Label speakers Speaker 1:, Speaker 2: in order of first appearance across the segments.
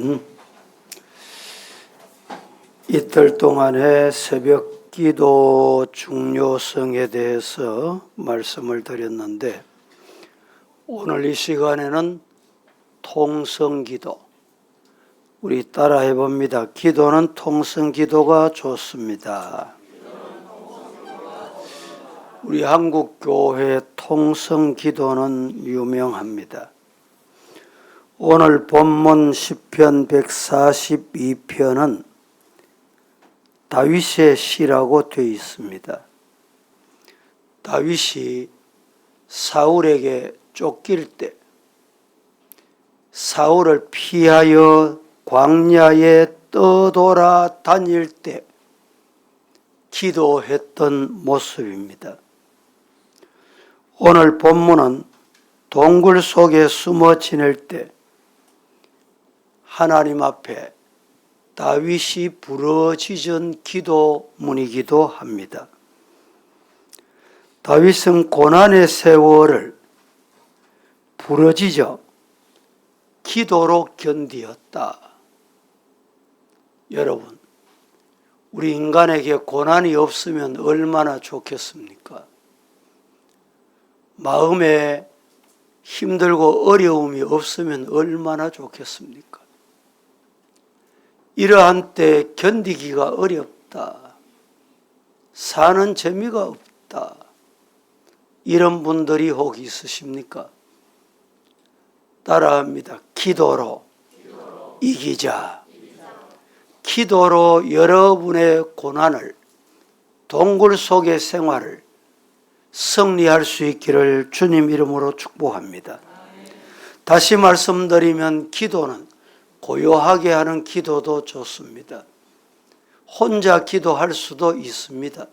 Speaker 1: 오늘은 이틀 동안의 새벽 기도 중요성에 대해서 말씀을 드렸는데, 오늘 이 시간에는 통성기도, 우리 따라 해봅니다. 기도는 통성기도가 좋습니다. 우리 한국교회 통성기도는 유명합니다. 오늘 본문 시편 142편은 다윗의 시라고 되어 있습니다. 다윗이 사울에게 쫓길 때, 사울을 피하여 광야에 떠돌아 다닐 때 기도했던 모습입니다. 오늘 본문은 동굴 속에 숨어 지낼 때 하나님 앞에 다윗이 부르짖은 기도문이기도 합니다. 다윗은 고난의 세월을 부르짖어 기도로 견디었다. 여러분, 우리 인간에게 고난이 없으면 얼마나 좋겠습니까? 마음에 힘들고 어려움이 없으면 얼마나 좋겠습니까? 이러한 때 견디기가 어렵다. 사는 재미가 없다. 이런 분들이 혹 있으십니까? 따라합니다. 기도로 이기자. 기도로 여러분의 고난을, 동굴 속의 생활을 승리할 수 있기를 주님 이름으로 축복합니다. 다시 말씀드리면 기도는 고요하게 하는 기도도 좋습니다. 혼자 기도할 수도 있습니다.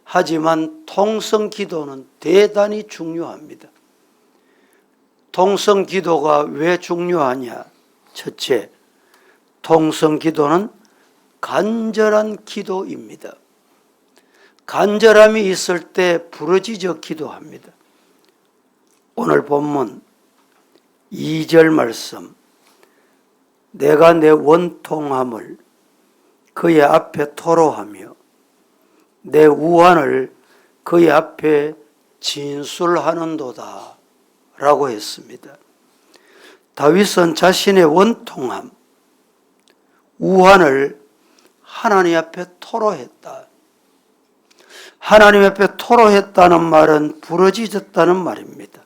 Speaker 1: 하지만 통성 기도는 대단히 중요합니다. 통성 기도가 왜 중요하냐? 첫째, 통성 기도는 간절한 기도입니다. 간절함이 있을 때 부르짖어 기도합니다. 오늘 본문 2절 말씀, 내가 내 원통함을 그의 앞에 토로하며 내 우환을 그의 앞에 진술하는도다 라고 했습니다. 다윗은 자신의 원통함, 우환을 하나님 앞에 토로했다. 하나님 앞에 토로했다는 말은 부르짖었다는 말입니다.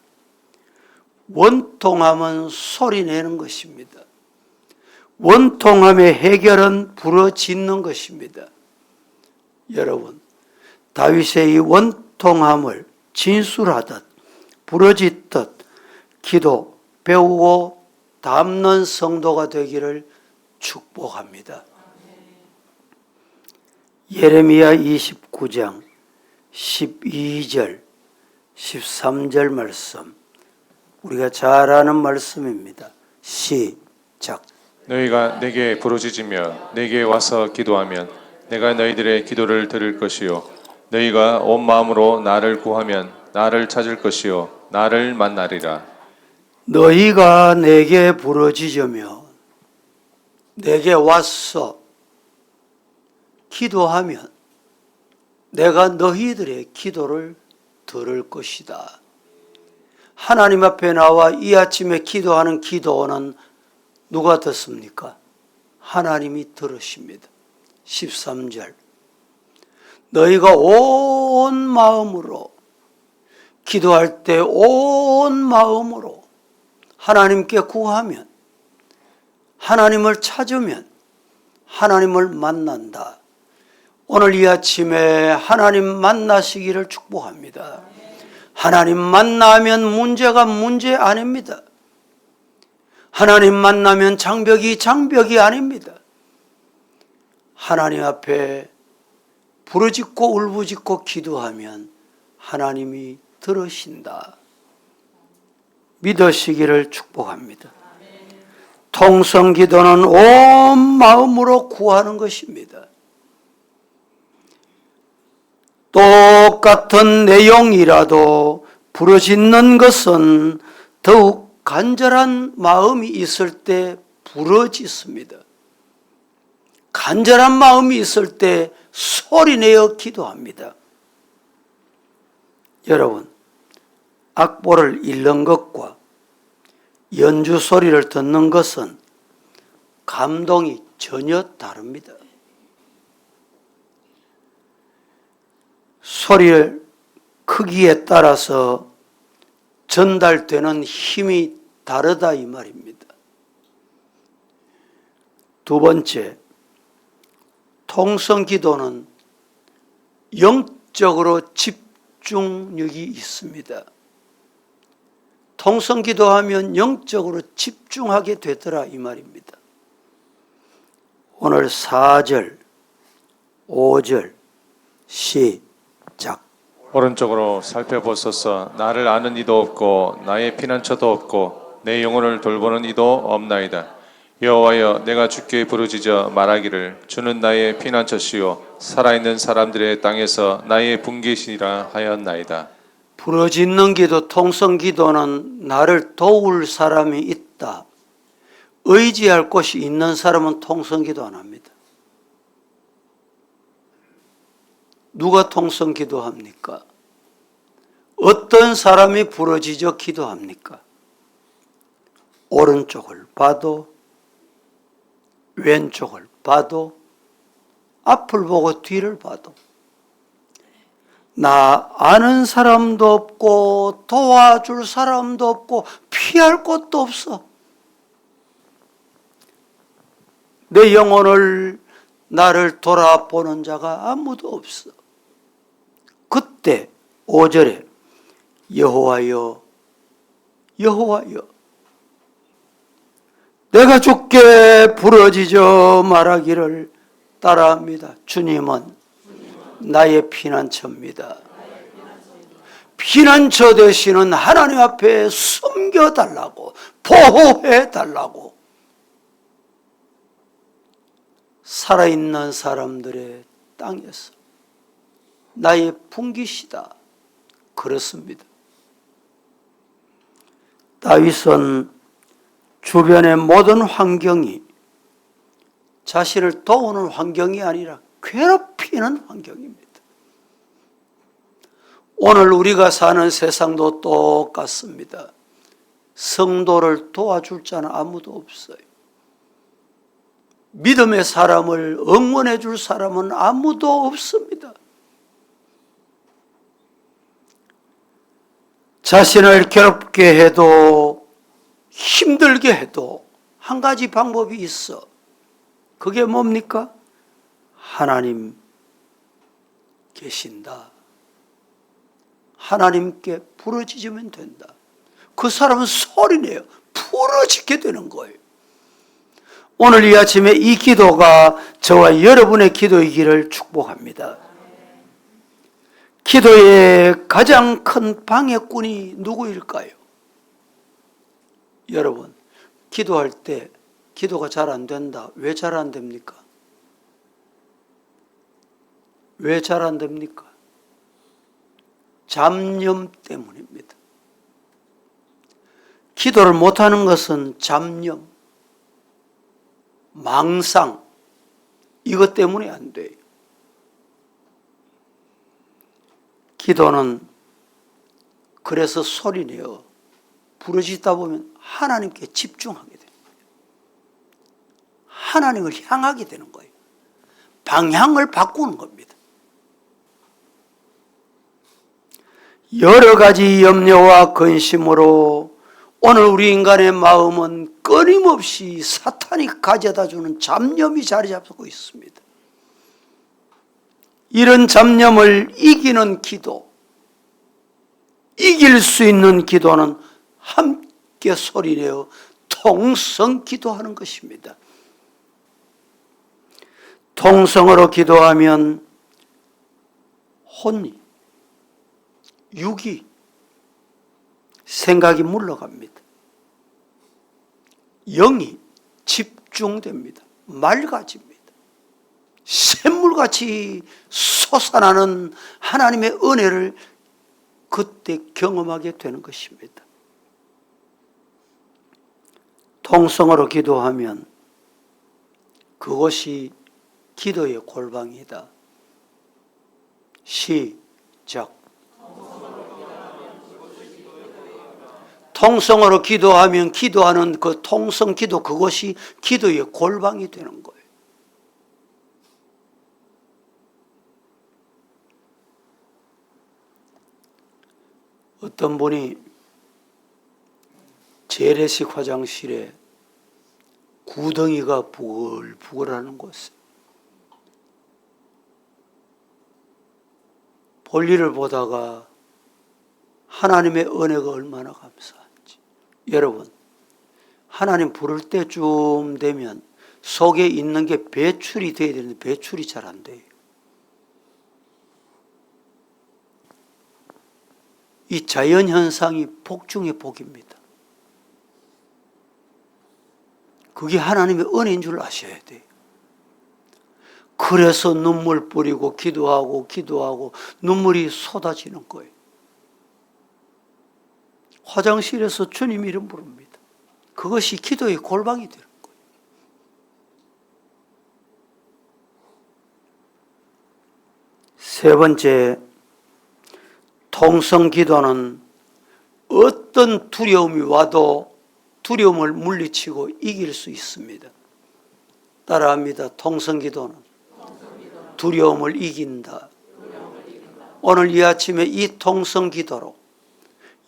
Speaker 1: 원통함은 소리내는 것입니다. 원통함의 해결은 부르짖는 것입니다. 여러분, 다윗의 이 원통함을 진술하듯 부르짖듯 기도 배우고 담는 성도가 되기를 축복합니다. 예레미야 29장 12절 13절 말씀, 우리가 잘 아는 말씀입니다. 시작.
Speaker 2: 너희가 내게 부르짖으며 내게 와서 기도하면 내가 너희들의 기도를 들을 것이요 너희가 온 마음으로 나를 구하면 나를 찾을 것이요 나를 만나리라.
Speaker 1: 너희가 내게 부르짖으며 내게 와서 기도하면 내가 너희들의 기도를 들을 것이다. 하나님 앞에 나와 이 아침에 기도하는 기도는 누가 듣습니까? 하나님이 들으십니다. 13절, 너희가 온 마음으로 기도할 때 온 마음으로 하나님께 구하면, 하나님을 찾으면 하나님을 만난다. 오늘 이 아침에 하나님 만나시기를 축복합니다. 하나님 만나면 문제가 문제 아닙니다. 하나님 만나면 장벽이 장벽이 아닙니다. 하나님 앞에 부르짖고 울부짖고 기도하면 하나님이 들으신다. 믿으시기를 축복합니다. 통성 기도는 온 마음으로 구하는 것입니다. 똑같은 내용이라도 부르짖는 것은 더욱 간절한 마음이 있을 때 부러지습니다. 간절한 마음이 있을 때 소리내어 기도합니다. 여러분, 악보를 읽는 것과 연주 소리를 듣는 것은 감동이 전혀 다릅니다. 소리의 크기에 따라서 전달되는 힘이 다르다 이 말입니다. 두 번째, 통성 기도는 영적으로 집중력이 있습니다. 통성 기도하면 영적으로 집중하게 되더라 이 말입니다. 오늘 4절, 5절 시작.
Speaker 2: 오른쪽으로 살펴보소서. 나를 아는 이도 없고 나의 피난처도 없고 내 영혼을 돌보는 이도 없나이다. 여호와여, 내가 주께 부르짖어 말하기를 주는 나의 피난처시요 살아있는 사람들의 땅에서 나의 분깃이라 하였나이다.
Speaker 1: 부르짖는 기도, 통성 기도는 나를 도울 사람이 있다, 의지할 곳이 있는 사람은 통성 기도 안 합니다. 누가 통성 기도합니까? 어떤 사람이 부르짖어 기도합니까? 오른쪽을 봐도 왼쪽을 봐도 앞을 보고 뒤를 봐도 나 아는 사람도 없고 도와줄 사람도 없고 피할 곳도 없어. 내 영혼을 나를 돌아보는 자가 아무도 없어. 그때 5절에 여호와여 여호와여 내가 주께 부르짖어 말하기를 따라합니다. 주님은 나의 피난처입니다. 피난처 되시는 하나님 앞에 섬겨달라고, 보호해달라고 살아있는 사람들의 땅에서 나의 분깃이다. 그렇습니다. 다윗은 주변의 모든 환경이 자신을 도우는 환경이 아니라 괴롭히는 환경입니다. 오늘 우리가 사는 세상도 똑같습니다. 성도를 도와줄 자는 아무도 없어요. 믿음의 사람을 응원해 줄 사람은 아무도 없습니다. 자신을 괴롭게 해도 힘들게 해도 한 가지 방법이 있어. 그게 뭡니까? 하나님 계신다. 하나님께 부르짖으면 된다. 그 사람은 소리내요. 부르짖게 되는 거예요. 오늘 이 아침에 이 기도가 저와 여러분의 기도이기를 축복합니다. 기도의 가장 큰 방해꾼이 누구일까요? 여러분, 기도할 때 기도가 잘 안 된다. 왜 잘 안 됩니까? 왜 잘 안 됩니까? 잡념 때문입니다. 기도를 못하는 것은 잡념, 망상, 이것 때문에 안 돼요. 기도는 그래서 소리내어 부르짖다 보면 하나님께 집중하게 됩니다. 하나님을 향하게 되는 거예요. 방향을 바꾸는 겁니다. 여러 가지 염려와 근심으로 오늘 우리 인간의 마음은 끊임없이 사탄이 가져다주는 잡념이 자리 잡고 있습니다. 이런 잡념을 이기는 기도, 이길 수 있는 기도는 함께 소리내어 통성 기도하는 것입니다. 통성으로 기도하면 혼이, 육이, 생각이 물러갑니다. 영이 집중됩니다. 맑아집니다. 샘물같이 솟아나는 하나님의 은혜를 그때 경험하게 되는 것입니다. 통성으로 기도하면 그것이 기도의 골방이다. 시작. 통성으로 기도하면 기도하는 그 통성 기도, 그것이 기도의 골방이 되는 거예요. 어떤 분이 재래식 화장실에 구덩이가 부글부글하는 곳에 볼일을 보다가 하나님의 은혜가 얼마나 감사한지. 여러분, 하나님 부를 때쯤 되면 속에 있는 게 배출이 돼야 되는데 배출이 잘 안 돼요. 이 자연현상이 복 중에 복입니다. 그게 하나님의 은혜인 줄 아셔야 돼요. 그래서 눈물 뿌리고 기도하고 눈물이 쏟아지는 거예요. 화장실에서 주님 이름 부릅니다. 그것이 기도의 골방이 되는 거예요. 세 번째, 통성 기도는 어떤 두려움이 와도 두려움을 물리치고 이길 수 있습니다. 따라합니다. 통성 기도는 두려움을 이긴다. 오늘 이 아침에 이 통성 기도로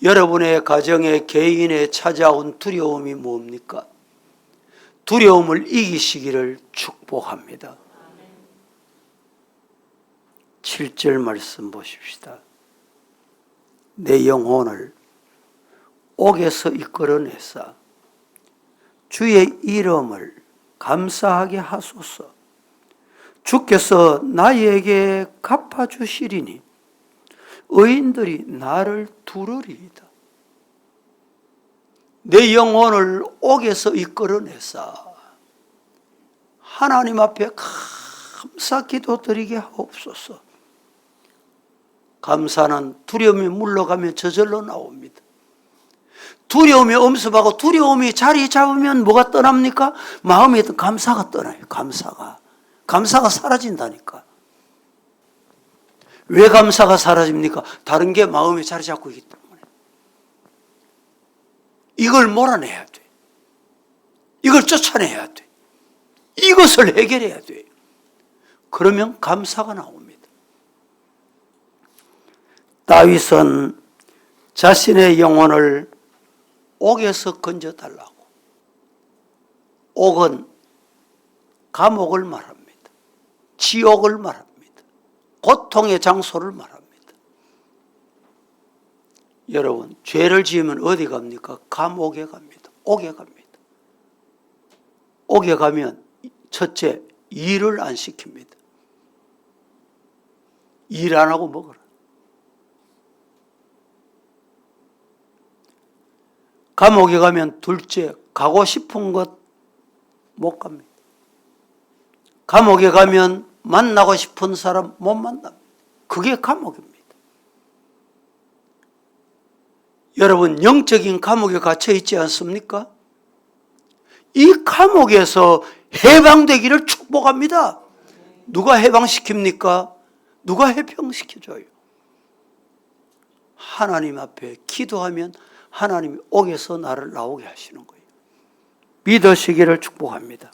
Speaker 1: 여러분의 가정에 개인에 찾아온 두려움이 뭡니까? 두려움을 이기시기를 축복합니다. 7절 말씀 보십시다. 내 영혼을 옥에서 이끌어내사 주의 이름을 감사하게 하소서. 주께서 나에게 갚아주시리니 의인들이 나를 두르리이다. 내 영혼을 옥에서 이끌어내사 하나님 앞에 감사 기도 드리게 하옵소서. 감사는 두려움이 물러가면 저절로 나옵니다. 두려움이 엄습하고 두려움이 자리 잡으면 뭐가 떠납니까? 마음에 있던 감사가 떠나요. 감사가 사라진다니까. 왜 감사가 사라집니까? 다른 게 마음에 자리 잡고 있기 때문에. 이걸 몰아내야 돼. 이걸 쫓아내야 돼. 이것을 해결해야 돼. 그러면 감사가 나옵니다. 다윗은 자신의 영혼을 옥에서 건져달라고. 옥은 감옥을 말합니다. 지옥을 말합니다. 고통의 장소를 말합니다. 여러분, 죄를 지으면 어디 갑니까? 감옥에 갑니다. 옥에 갑니다. 옥에 가면 첫째, 일을 안 시킵니다. 일 안 하고 먹어라. 감옥에 가면 둘째, 가고 싶은 것 못 갑니다. 감옥에 가면 만나고 싶은 사람 못 만납니다. 그게 감옥입니다. 여러분, 영적인 감옥에 갇혀 있지 않습니까? 이 감옥에서 해방되기를 축복합니다. 누가 해방시킵니까? 누가 해방시켜줘요? 하나님 앞에 기도하면 하나님이 옥에서 나를 나오게 하시는 거예요. 믿으시기를 축복합니다.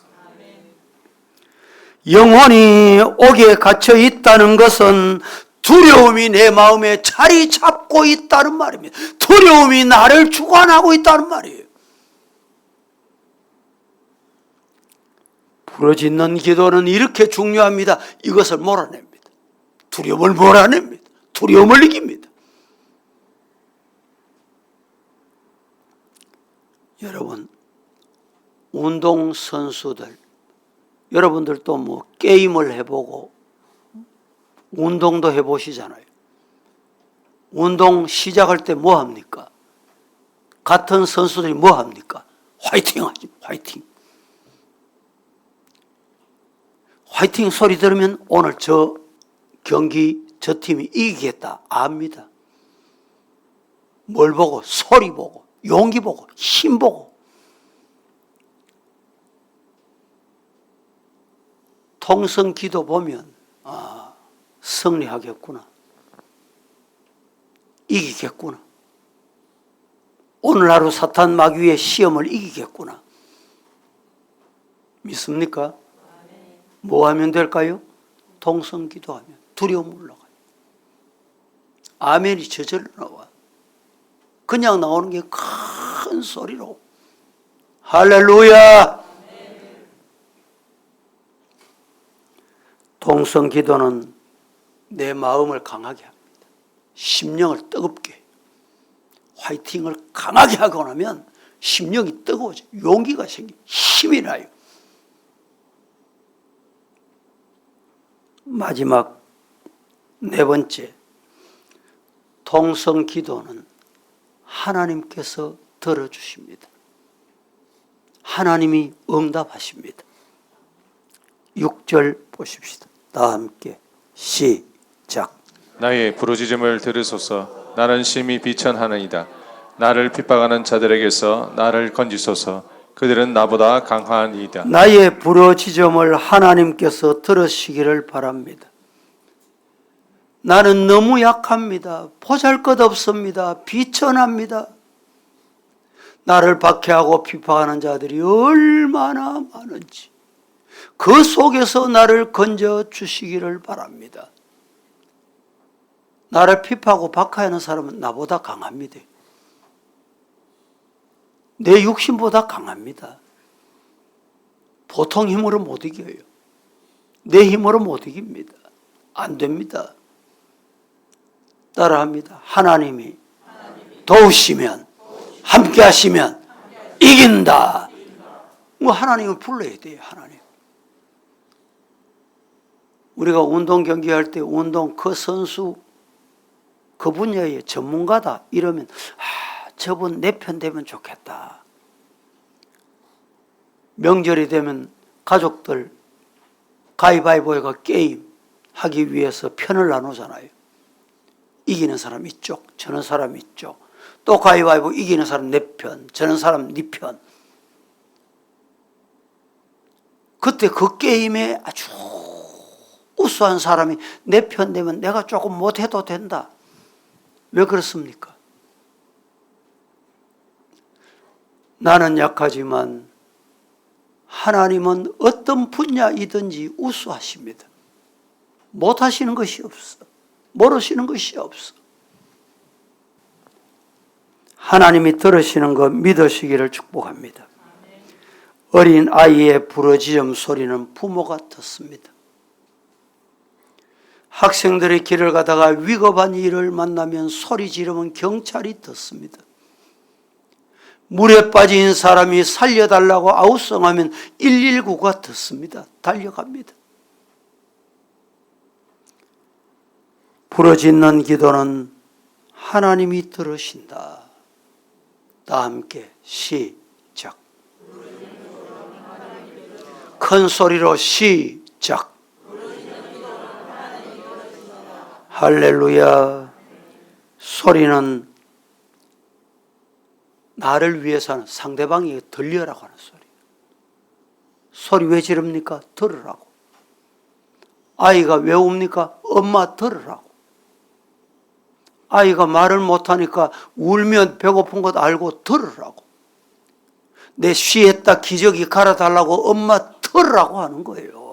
Speaker 1: 영혼이 옥에 갇혀 있다는 것은 두려움이 내 마음에 자리 잡고 있다는 말입니다. 두려움이 나를 주관하고 있다는 말이에요. 부르짖는 기도는 이렇게 중요합니다. 이것을 몰아냅니다. 두려움을 몰아냅니다. 두려움을 이깁니다. 여러분, 운동선수들, 여러분들도 뭐 게임을 해보고 운동도 해보시잖아요. 운동 시작할 때 뭐 합니까? 같은 선수들이 뭐 합니까? 화이팅 하지, 화이팅. 화이팅 소리 들으면 오늘 저 경기 저 팀이 이기겠다 압니다. 뭘 보고? 소리 보고, 용기 보고, 힘 보고. 통성 기도 보면 승리하겠구나, 이기겠구나, 오늘 하루 사탄 마귀의 시험을 이기겠구나. 믿습니까? 뭐 하면 될까요? 통성 기도하면 두려움 올라가요. 아멘이 저절로 나와. 그냥 나오는 게 큰 소리로. 할렐루야! 통성 기도는 내 마음을 강하게 합니다. 심령을 뜨겁게 해요. 화이팅을 강하게 하고 나면 심령이 뜨거워져, 용기가 생겨, 힘이 나요. 마지막 네 번째, 통성 기도는 하나님께서 들어주십니다. 하나님이 응답하십니다. 6절 보십시다. 다 함께 시작.
Speaker 2: 나의 부르짖음을 들으소서. 나는 심히 비천하느니다. 나를 핍박하는 자들에게서 나를 건지소서. 그들은 나보다 강하니이다.
Speaker 1: 나의 부르짖음을 하나님께서 들으시기를 바랍니다. 나는 너무 약합니다. 보잘것없습니다. 비천합니다. 나를 박해하고 비판하는 자들이 얼마나 많은지 그 속에서 나를 건져 주시기를 바랍니다. 나를 비판하고 박해하는 사람은 나보다 강합니다. 내 육신보다 강합니다. 보통 힘으로 못 이겨요. 내 힘으로 못 이깁니다. 안 됩니다. 따라합니다. 하나님이 도우시면, 함께 하시면 이긴다. 뭐 하나님을 불러야 돼요. 하나님. 우리가 운동 경기할 때 운동 그 선수 그 분야의 전문가다 이러면 저분 내 편 되면 좋겠다. 명절이 되면 가족들 가위바위보가 게임 하기 위해서 편을 나누잖아요. 이기는 사람 이쪽, 저는 사람 이쪽. 또 가위바위보 이기는 사람 내 편, 저는 사람 네 편. 그때 그 게임에 아주 우수한 사람이 내 편 되면 내가 조금 못해도 된다. 왜 그렇습니까? 나는 약하지만 하나님은 어떤 분야이든지 우수하십니다. 못하시는 것이 없어. 모르시는 것이 없어. 하나님이 들으시는 것 믿으시기를 축복합니다. 어린 아이의 부르짖음 소리는 부모가 듣습니다. 학생들이 길을 가다가 위급한 일을 만나면 소리 지르면 경찰이 듣습니다. 물에 빠진 사람이 살려달라고 아우성하면 119가 듣습니다. 달려갑니다. 부르짖는 기도는 하나님이 들으신다. 다 함께 시작. 큰 소리로 시작. 할렐루야. 소리는 나를 위해서는 상대방에게 들려라고 하는 소리. 소리 왜 지릅니까? 들으라고. 아이가 왜 웁니까? 엄마 들으라고. 아이가 말을 못하니까 울면 배고픈 것 알고 들으라고. 내 쉬했다 기저귀 갈아달라고 엄마 들으라고 하는 거예요.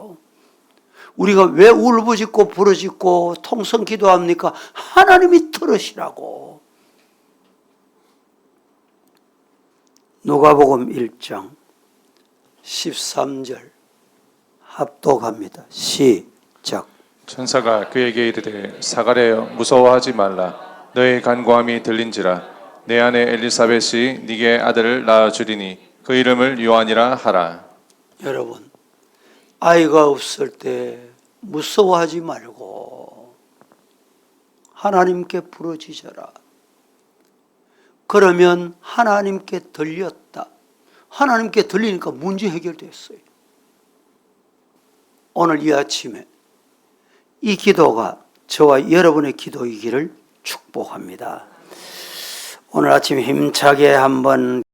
Speaker 1: 우리가 왜 울부짖고 부르짖고 통성 기도합니까? 하나님이 들으시라고. 누가복음 1장 13절 합독합니다. 시작.
Speaker 2: 천사가 그에게 이르되 사가랴여 무서워하지 말라. 너의 간구함이 들린지라. 내 아내 엘리사벳이 네게 아들을 낳아주리니 그 이름을 요한이라 하라.
Speaker 1: 여러분, 아이가 없을 때 무서워하지 말고 하나님께 부르짖어라. 그러면 하나님께 들렸다. 하나님께 들리니까 문제 해결됐어요. 오늘 이 아침에 이 기도가 저와 여러분의 기도이기를 축복합니다. 오늘 아침 힘차게 한번